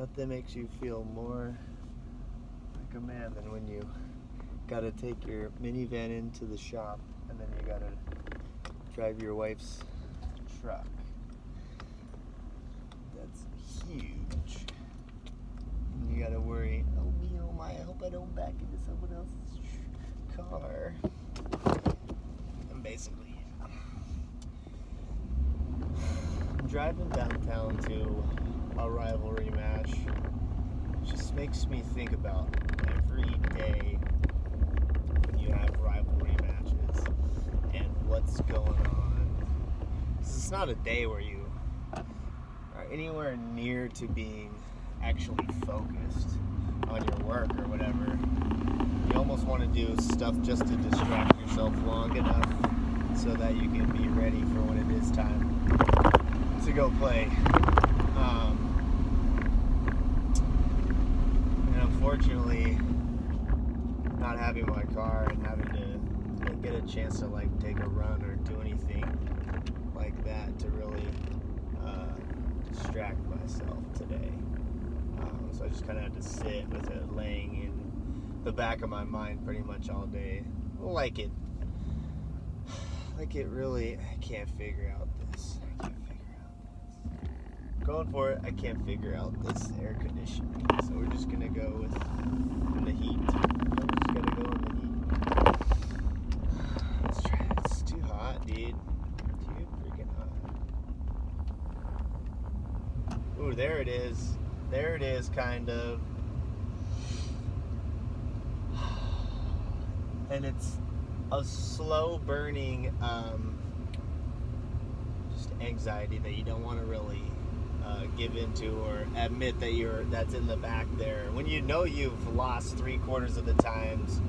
Nothing makes you feel more like a man than when you gotta take your minivan into the shop and then you gotta drive your wife's truck. That's huge. And you gotta worry, oh me, oh my, I hope I don't back into someone else's car. And basically, I'm driving downtown to a rivalry match. It just makes me think about every day when you have rivalry matches and what's going on. It's not a day where you are anywhere near to being actually focused on your work or whatever. You almost want to do stuff just to distract yourself long enough so that you can be ready for when it is time to go play. And unfortunately, not having my car and having to get a chance to like take a run or do anything like that to really distract myself today. So I just kind of had to sit with it laying in the back of my mind pretty much all day. Like it really, I can't figure out this. Going for it, I can't figure out this air conditioning. So we're just gonna go with the heat. I'm just gonna go in the heat. Let's try it. It's too hot, dude. Too freaking hot. Ooh, there it is. There it is, kind of. And it's a slow burning just anxiety that you don't want to really give into or admit that that's in the back there. When you know you've lost 3/4 of the times,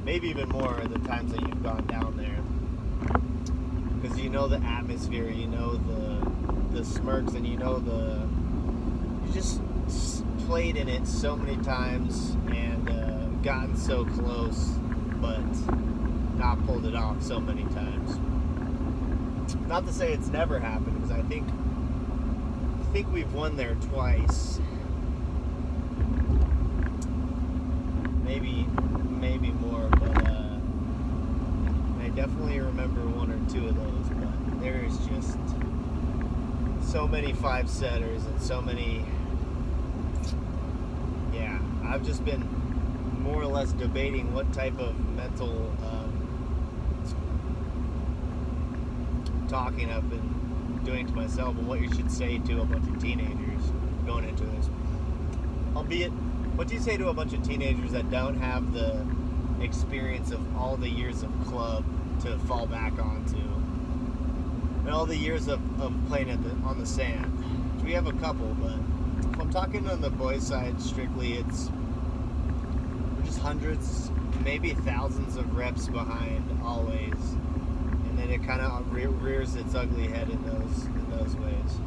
maybe even more of the times that you've gone down there, because you know the atmosphere, you know the smirks, and you just played in it so many times and gotten so close, but not pulled it off so many times. Not to say it's never happened, because I think we've won there twice. Maybe more, but I definitely remember one or two of those. But there's just so many 5-setters and so many. Yeah, I've just been more or less debating what type of mental talking I've been doing to myself and what you should say to a bunch of teenagers going into this. Albeit, what do you say to a bunch of teenagers that don't have the experience of all the years of club to fall back onto, and all the years of playing on the sand? We have a couple, but if I'm talking on the boys' side strictly, we're just hundreds, maybe thousands of reps behind always, and then it kind of rears its ugly head in those ways.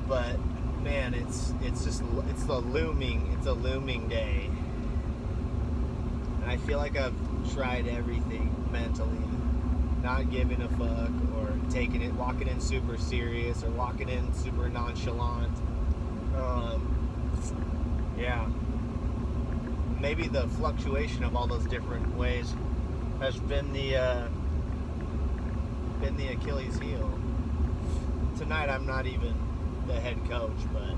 But man, it's a looming day, and I feel like I've tried everything mentally, not giving a fuck, or walking in super serious, or walking in super nonchalant. Yeah. Maybe the fluctuation of all those different ways has been the Achilles heel. Tonight I'm not even the head coach, but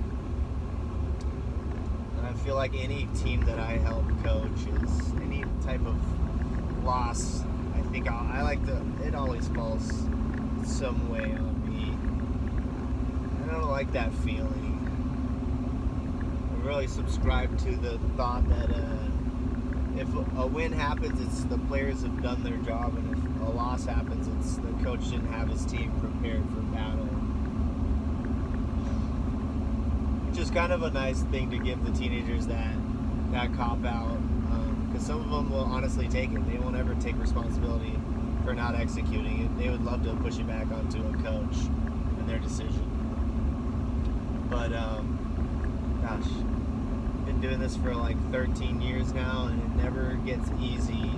I feel like any team that I help coach is any type of loss. I think it always falls some way on me. I don't like that feeling. I really subscribe to the thought that if a win happens, it's the players have done their job, and if a loss happens, it's the coach didn't have his team prepared for battle. Which is kind of a nice thing to give the teenagers that cop out, because some of them will honestly take it. They won't ever take responsibility for not executing it. They would love to push it back onto a coach and their decision. But gosh, been doing this for like 13 years now, and it never gets easy.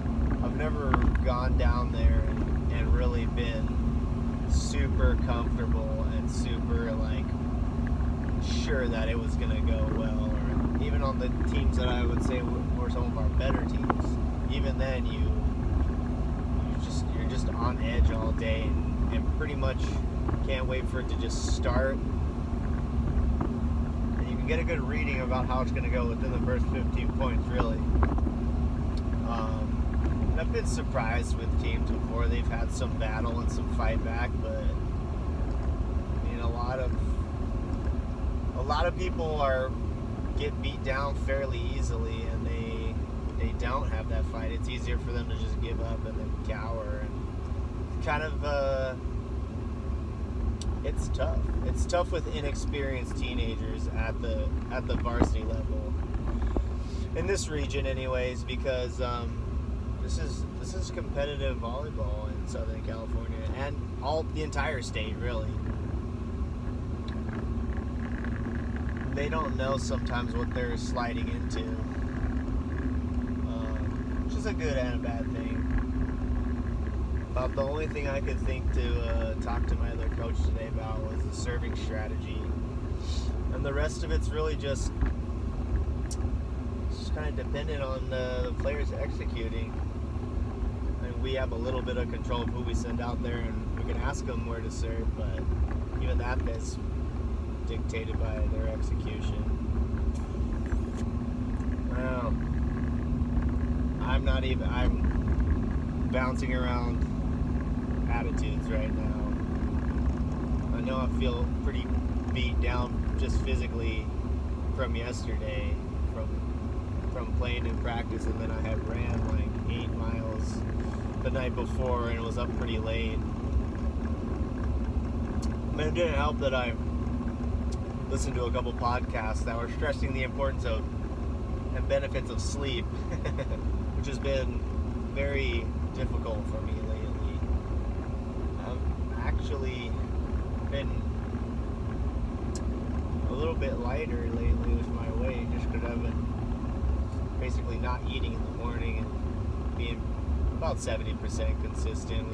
I've never gone down there and really been super comfortable and super like sure that it was going to go well. Or even on the teams that I would say were some of our better teams, even then you're just on edge all day and pretty much can't wait for it to just start. And you can get a good reading about how it's going to go within the first 15 points, really. And I've been surprised with teams before. They've had some battle and some fight back, but I mean, a lot of people get beat down fairly easily, and they don't have that fight. It's easier for them to just give up and then cower, and kind of it's tough. It's tough with inexperienced teenagers at the varsity level in this region, anyways, because this is competitive volleyball in Southern California and the entire state, really. They don't know sometimes what they're sliding into, which is a good and a bad thing. About the only thing I could think to talk to my other coach today about was the serving strategy, and the rest of it's really just kind of dependent on the players executing. I mean, we have a little bit of control of who we send out there, and we can ask them where to serve, but even that is dictated by their execution. Well, I'm bouncing around attitudes right now. I know I feel pretty beat down just physically from yesterday, from playing in practice, and then I had ran like 8 miles the night before and was up pretty late. But it didn't help that I listened to a couple podcasts that were stressing the importance of and benefits of sleep, which has been very difficult for me lately. I've actually been a little bit lighter lately with my weight, just because I've been basically not eating in the morning and being about 70% consistent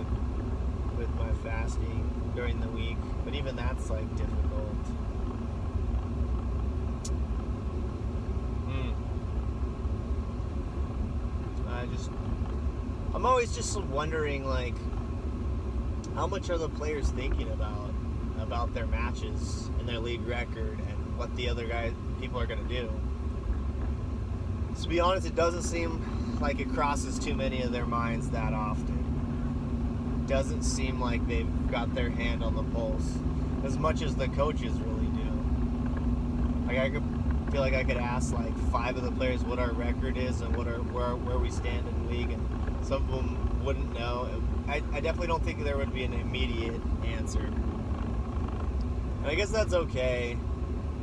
with my fasting during the week. But even that's like difficult. I'm always just wondering, like, how much are the players thinking about their matches and their league record and what the other people are going to do. To be honest, it doesn't seem like it crosses too many of their minds that often. It doesn't seem like they've got their hand on the pulse as much as the coaches really do. Like, I feel like I could ask like 5 of the players what our record is and where we stand in the league, and some of them wouldn't know. I definitely don't think there would be an immediate answer. And I guess that's okay,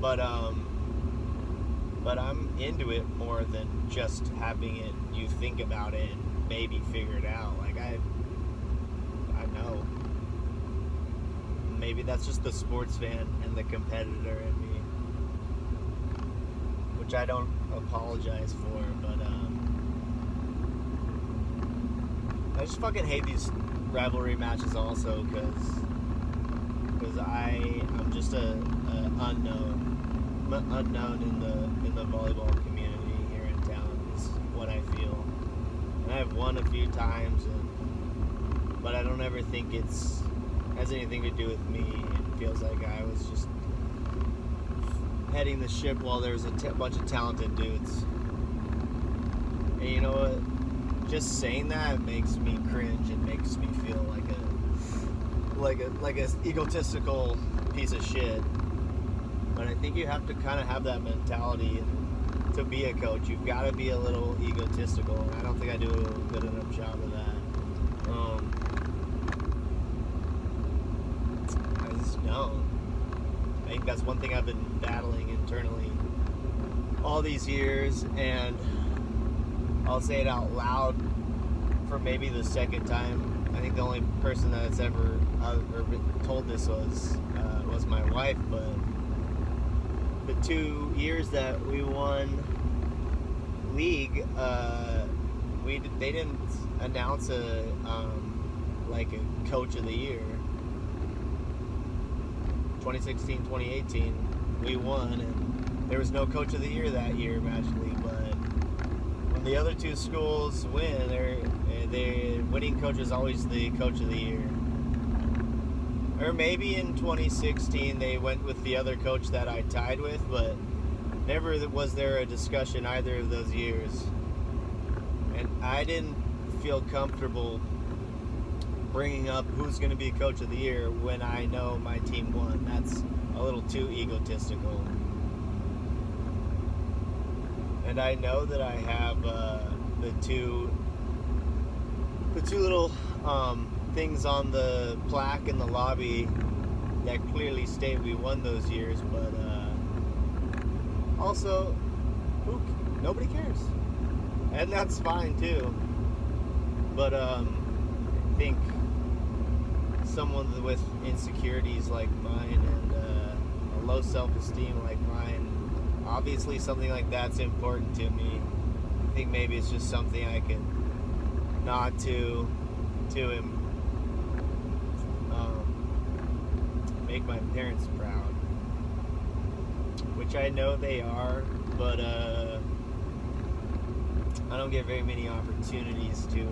but I'm into it more than just having it. You think about it and maybe figure it out. Like I know. Maybe that's just the sports fan and the competitor in me, which I don't apologize for, but I just fucking hate these rivalry matches also, because I'm just a unknown in the volleyball community here in town is what I feel. And I've won a few times, but I don't ever think it has anything to do with me. It feels like I was just heading the ship while there was a bunch of talented dudes. And you know what? Just saying that makes me cringe and makes me feel like a egotistical piece of shit. But I think you have to kind of have that mentality to be a coach. You've got to be a little egotistical, and I don't think I do a good enough job of that. I just don't. I think that's one thing I've been battling internally all these years, and I'll say it out loud for maybe the second time. I think the only person that's ever told this was my wife, but the 2 years that we won league, they didn't announce a coach of the year. 2016, 2018, we won, and there was no coach of the year that year magically. But when the other two schools win, the winning coach is always the coach of the year. Or maybe in 2016 they went with the other coach that I tied with, but never was there a discussion either of those years. And I didn't feel comfortable bringing up who's going to be coach of the year when I know my team won. That's a little too egotistical. And I know that I have the two little things on the plaque in the lobby that clearly state we won those years, but also nobody cares, and that's fine too. But I think someone with insecurities like mine and a low self-esteem like mine, obviously something like that's important to me. I think maybe it's just something I can nod to him. Make my parents proud, which I know they are, but I don't get very many opportunities to